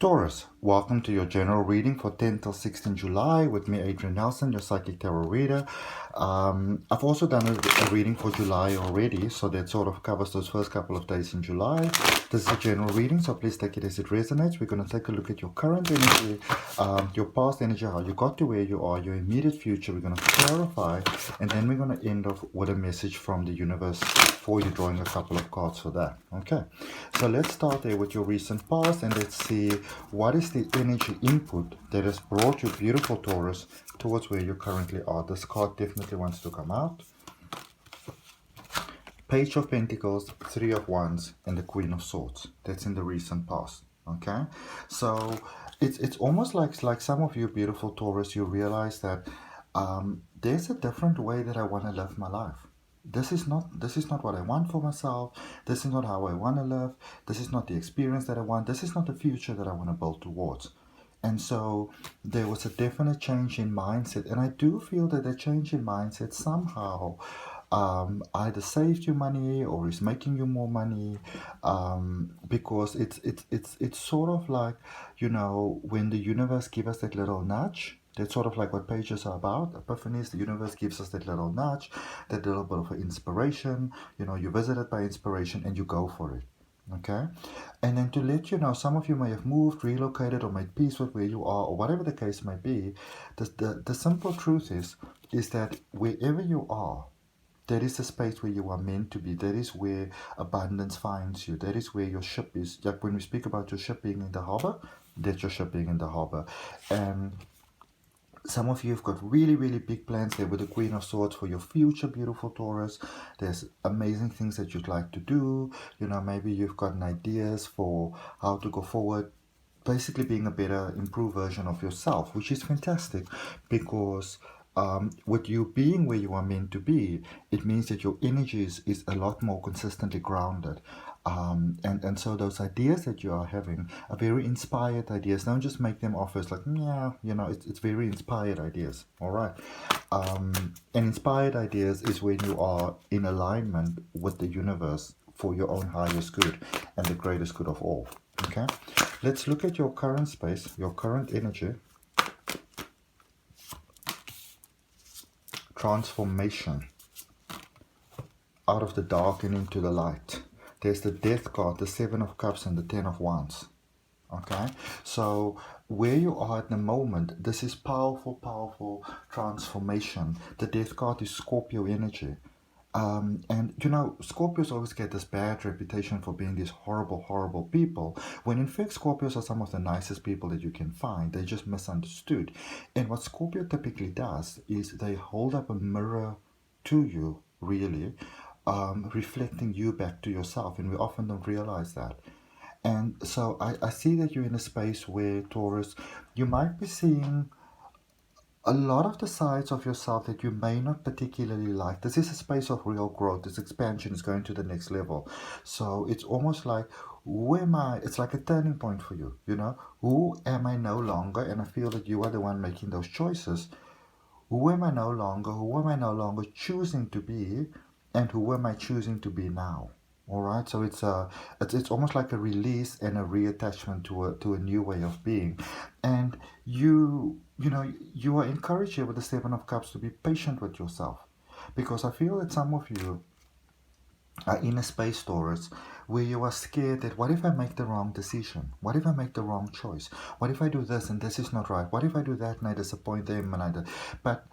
Taurus, welcome to your general reading for 10 till 16 July with me, Adrian Nelson, your psychic tarot reader. I've also done a reading for July already, so that sort of covers those first couple of days in July. This is a general reading, so please take it as it resonates. We're going to take a look at your current energy, your past energy, how you got to where you are, your immediate future. We're going to clarify, and then we're going to end off with a message from the universe for you, drawing a couple of cards for that. Okay, so let's start there with your recent past, and let's see what is the energy input that has brought you, beautiful Taurus, towards where you currently are. This card definitely wants to come out. Page of Pentacles, Three of Wands, and the Queen of Swords. That's in the recent past. Okay, so it's almost like some of you, beautiful Taurus, you realize that there's a different way that I want to live my life. This is not what I want for myself. This is not how I want to live. This is not the experience that I want. This is not the future that I want to build towards. And so there was a definite change in mindset, and I do feel that the change in mindset somehow either saved you money or is making you more money, because it's sort of like, you know, when the universe gives us that little nudge. That's sort of like what pages are about. Epiphanies, the universe gives us that little nudge, that little bit of inspiration. You know, you're visited by inspiration and you go for it. Okay? And then to let you know, some of you may have moved, relocated, or made peace with where you are, or whatever the case may be. The simple truth is that wherever you are, that is the space where you are meant to be. That is where abundance finds you. That is where your ship is. Like when we speak about your ship being in the harbor, that's your ship being in the harbor. And some of you have got really, really big plans there with the Queen of Swords for your future, beautiful Taurus. There's amazing things that you'd like to do. You know, maybe you've gotten ideas for how to go forward, basically being a better, improved version of yourself, which is fantastic because with you being where you are meant to be, it means that your energy is a lot more consistently grounded. And so those ideas that you are having are very inspired ideas. Don't just make them off as like, yeah, you know, it's very inspired ideas. All right. And inspired ideas is when you are in alignment with the universe for your own highest good and the greatest good of all. Okay. Let's look at your current space, your current energy. Transformation. Out of the dark and into the light. There's the Death card, the Seven of Cups, and the Ten of Wands. Okay, so where you are at the moment, this is powerful, powerful transformation. The Death card is Scorpio energy. And you know, Scorpios always get this bad reputation for being these horrible, horrible people, when in fact Scorpios are some of the nicest people that you can find. They're just misunderstood. And what Scorpio typically does is they hold up a mirror to you, really, reflecting you back to yourself, and we often don't realize that. And so I see that you're in a space where, Taurus, you might be seeing a lot of the sides of yourself that you may not particularly like. This is a space of real growth. This expansion is going to the next level. So it's almost like, who am I? It's like a turning point for you, you know? Who am I no longer? And I feel that you are the one making those choices. Who am I no longer? Who am I no longer choosing to be? And who am I choosing to be now? All right, so it's almost like a release and a reattachment to a new way of being. And you know, you are encouraged here with the Seven of Cups to be patient with yourself, because I feel that some of you are in a space, Taurus, where you are scared that, what if I make the wrong decision? What if I make the wrong choice? What if I do this and this is not right? What if I do that and I disappoint them and I do? But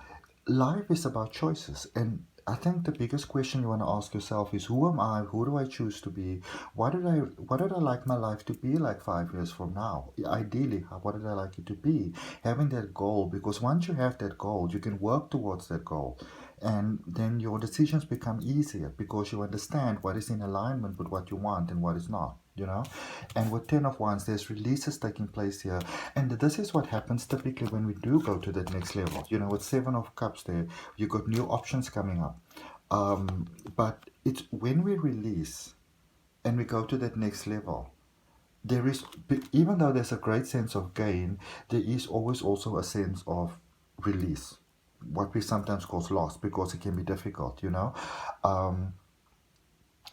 life is about choices, and I think the biggest question you want to ask yourself is, who am I? Who do I choose to be? What did I like my life to be like 5 years from now? Ideally, what did I like it to be? Having that goal, because once you have that goal, you can work towards that goal. And then your decisions become easier because you understand what is in alignment with what you want and what is not, you know. And with Ten of Wands, there's releases taking place here, and this is what happens typically when we do go to that next level. You know, with Seven of Cups there, you got new options coming up, but it's when we release and we go to that next level, there is, even though there's a great sense of gain, there is always also a sense of release, what we sometimes call loss, because it can be difficult, you know.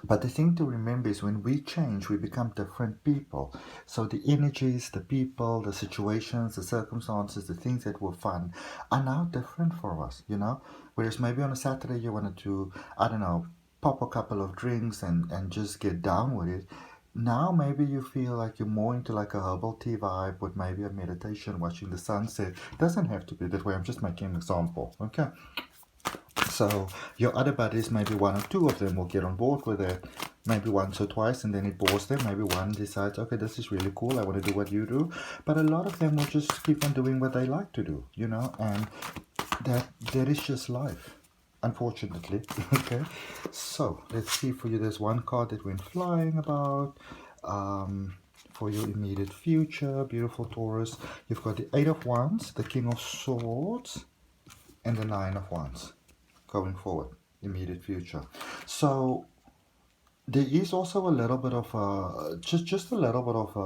But the thing to remember is when we change, we become different people. So the energies, the people, the situations, the circumstances, the things that were fun are now different for us, you know? Whereas maybe on a Saturday you wanted to, I don't know, pop a couple of drinks and just get down with it. Now maybe you feel like you're more into like a herbal tea vibe with maybe a meditation, watching the sunset. Doesn't have to be that way. I'm just making an example, okay? So your other buddies, maybe one or two of them will get on board with it, maybe once or twice, and then it bores them. Maybe one decides, okay, this is really cool, I want to do what you do. But a lot of them will just keep on doing what they like to do, you know, and that is just life, unfortunately. Okay, so let's see for you. There's one card that went flying about. For your immediate future, beautiful Taurus, you've got the Eight of Wands, the King of Swords, and the Nine of Wands going forward, immediate future. So there is also a little bit of a just a little bit of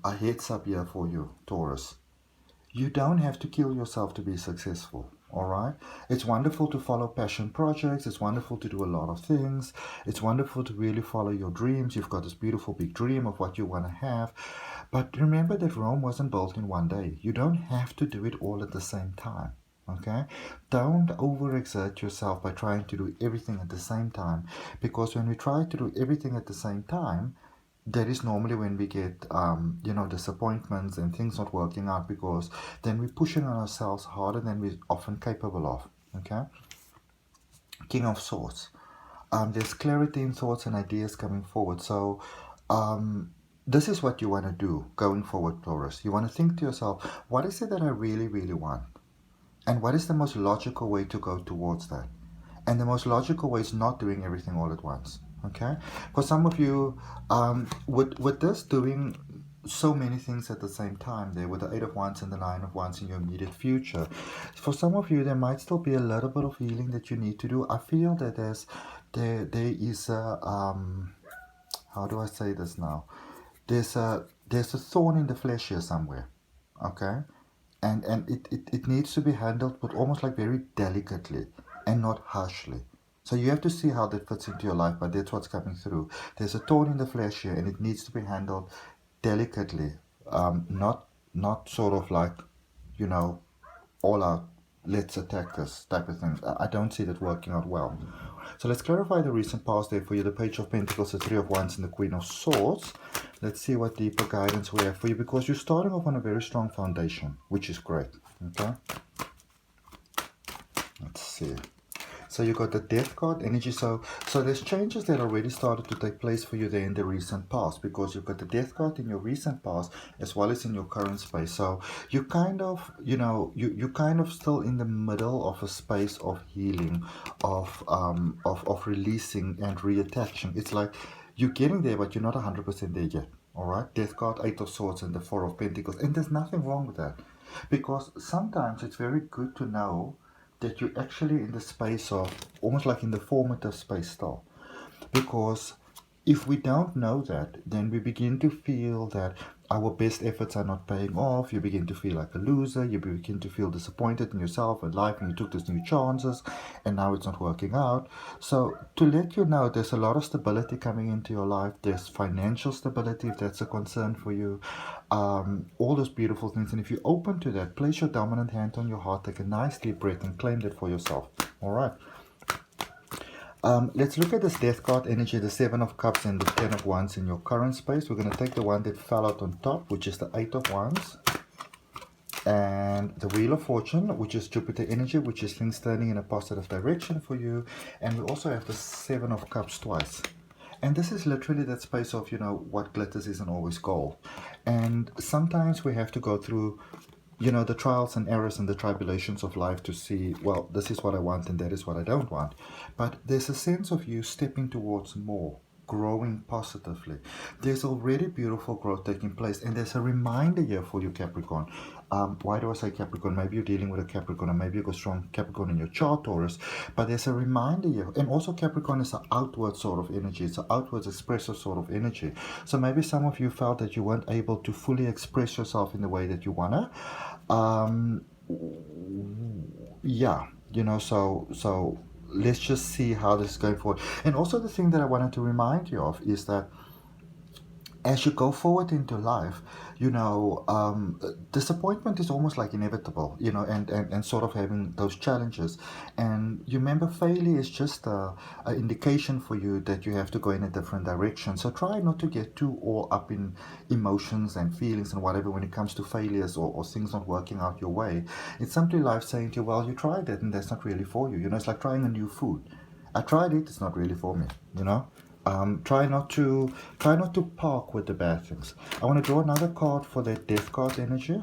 a heads up here for you, Taurus. You don't have to kill yourself to be successful. All right. It's wonderful to follow passion projects. It's wonderful to do a lot of things. It's wonderful to really follow your dreams. You've got this beautiful big dream of what you want to have. But remember that Rome wasn't built in one day. You don't have to do it all at the same time. Okay, don't overexert yourself by trying to do everything at the same time, because when we try to do everything at the same time, that is normally when we get disappointments and things not working out, because then we're pushing on ourselves harder than we're often capable of. Okay, King of Swords, there's clarity in thoughts and ideas coming forward. So this is what you want to do going forward, Taurus. You want to think to yourself, what is it that I really, really want? And what is the most logical way to go towards that? And the most logical way is not doing everything all at once. Okay? For some of you, with this doing so many things at the same time there, with the Eight of Wands and the Nine of Wands in your immediate future, for some of you, there might still be a little bit of healing that you need to do. I feel that there is a, how do I say this now? There's a thorn in the flesh here somewhere. Okay? And it needs to be handled but almost like very delicately and not harshly. So you have to see how that fits into your life, but that's what's coming through. There's a thorn in the flesh here, and it needs to be handled delicately, not sort of like, all out, let's attack this type of thing. I don't see that working out well. So let's clarify the recent past there for you. The Page of Pentacles, the Three of Wands, and the Queen of Swords. Let's see what deeper guidance we have for you, because you're starting off on a very strong foundation, which is great. Okay? Let's see. So you got the Death card energy. So there's changes that already started to take place for you there in the recent past, because you've got the Death card in your recent past as well as in your current space. So you kind of, you kind of still in the middle of a space of healing, of releasing and reattaching. It's like you're getting there, but you're not 100% there yet. All right, Death card, Eight of Swords, and the Four of Pentacles, and there's nothing wrong with that, because sometimes it's very good to know that you're actually in the space of almost like in the formative space still. Because if we don't know that, then we begin to feel that our best efforts are not paying off. You begin to feel like a loser. You begin to feel disappointed in yourself and life, and you took these new chances and now it's not working out. So to let you know, there's a lot of stability coming into your life. There's financial stability, if that's a concern for you. All those beautiful things. And if you're open to that, place your dominant hand on your heart, take a nice deep breath, and claim that for yourself. All right. Let's look at this Death card energy, the Seven of Cups and the Ten of Wands in your current space. We're going to take the one that fell out on top, which is the Eight of Wands, and the Wheel of Fortune, which is Jupiter energy, which is things turning in a positive direction for you. And we also have the Seven of Cups twice. And this is literally that space of, what glitters isn't always gold. And sometimes we have to go through, the trials and errors and the tribulations of life to see, well, this is what I want and that is what I don't want. But there's a sense of you stepping towards more, growing positively. There's already beautiful growth taking place, and there's a reminder here for you, Capricorn. Why do I say Capricorn? Maybe you're dealing with a Capricorn, or maybe you've got strong Capricorn in your chart, Taurus, but there's a reminder here. And also Capricorn is an outward sort of energy. It's an outwards expressive sort of energy. So maybe some of you felt that you weren't able to fully express yourself in the way that you wanna. Yeah, so let's just see how this is going forward. And also the thing that I wanted to remind you of is that as you go forward into life, disappointment is almost like inevitable, and sort of having those challenges. And you remember, failure is just a indication for you that you have to go in a different direction. So try not to get too all up in emotions and feelings and whatever when it comes to failures or things not working out your way. It's simply life saying to you, well, you tried it and that's not really for you. It's like trying a new food. I tried it, it's not really for me. Try not to park with the bad things. I want to draw another card for that death card energy.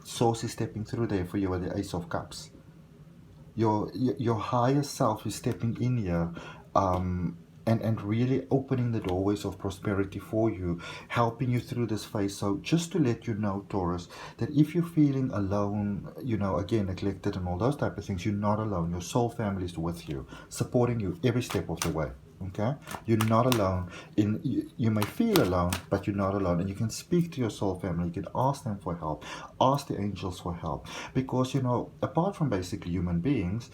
Source is stepping through there for you with the Ace of Cups. Your higher self is stepping in here, and really opening the doorways of prosperity for you, helping you through this phase. So just to let you know, Taurus, that if you're feeling alone, again, neglected and all those type of things, you're not alone. Your soul family is with you, supporting you every step of the way. Okay, you're not alone. You may feel alone, but you're not alone, and you can speak to your soul family. You can ask them for help, ask the angels for help, because apart from basically human beings,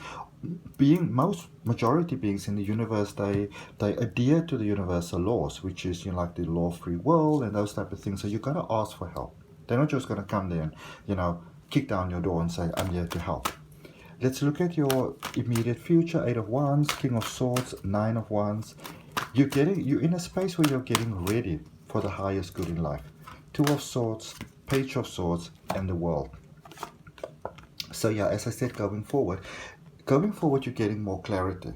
being most majority beings in the universe, they adhere to the universal laws, which is like the law of free will and those type of things. So you gotta ask for help. They're not just gonna come there and kick down your door and say, I'm here to help. Let's look at your immediate future. 8 of Wands, King of Swords, 9 of Wands. You're in a space where you're getting ready for the highest good in life. 2 of Swords, Page of Swords, and the World. So yeah, as I said, going forward, you're getting more clarity,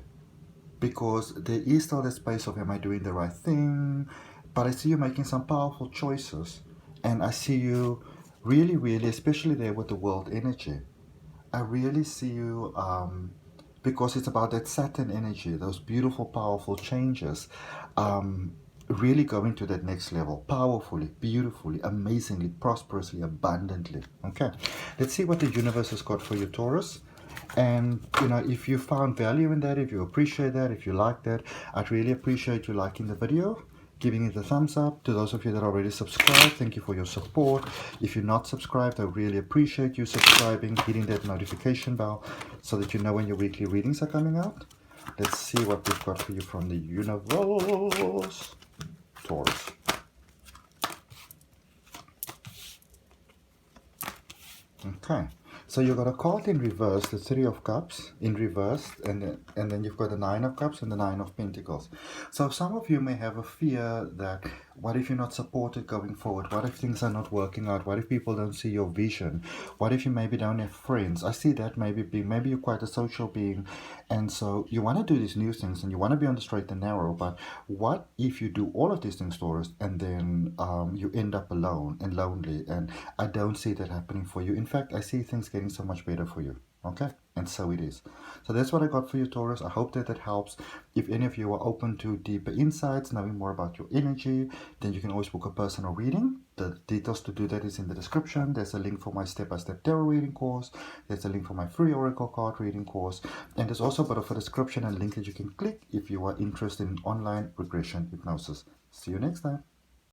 because there is still the space of, am I doing the right thing? But I see you making some powerful choices, and I see you really, really, especially there with the World energy. I really see you, because it's about that Saturn energy, those beautiful, powerful changes, really going to that next level, powerfully, beautifully, amazingly, prosperously, abundantly. Okay, let's see what the universe has got for you, Taurus. And if you found value in that, if you appreciate that, if you like that, I'd really appreciate you liking the video, giving it a thumbs up. To those of you that are already subscribed, thank you for your support. If you're not subscribed, I really appreciate you subscribing, hitting that notification bell so that you know when your weekly readings are coming out. Let's see what we've got for you from the universe, Taurus. Okay, so you've got a card in reverse, the 3 of Cups in reverse, and then you've got the 9 of Cups and the 9 of Pentacles. So some of you may have a fear that, what if you're not supported going forward? What if things are not working out? What if people don't see your vision? What if you maybe don't have friends? I see that maybe you're quite a social being, and so you want to do these new things and you want to be on the straight and narrow. But what if you do all of these things, Taurus, and then you end up alone and lonely? And I don't see that happening for you. In fact, I see things getting so much better for you. Okay, and so it is. So that's what I got for you, Taurus. I hope that helps. If any of you are open to deeper insights, knowing more about your energy, then you can always book a personal reading. The details to do that is in the description. There's a link for my step-by-step tarot reading course. There's a link for my free oracle card reading course, and there's also a bit of a description and link that you can click if you are interested in online regression hypnosis. See you next time.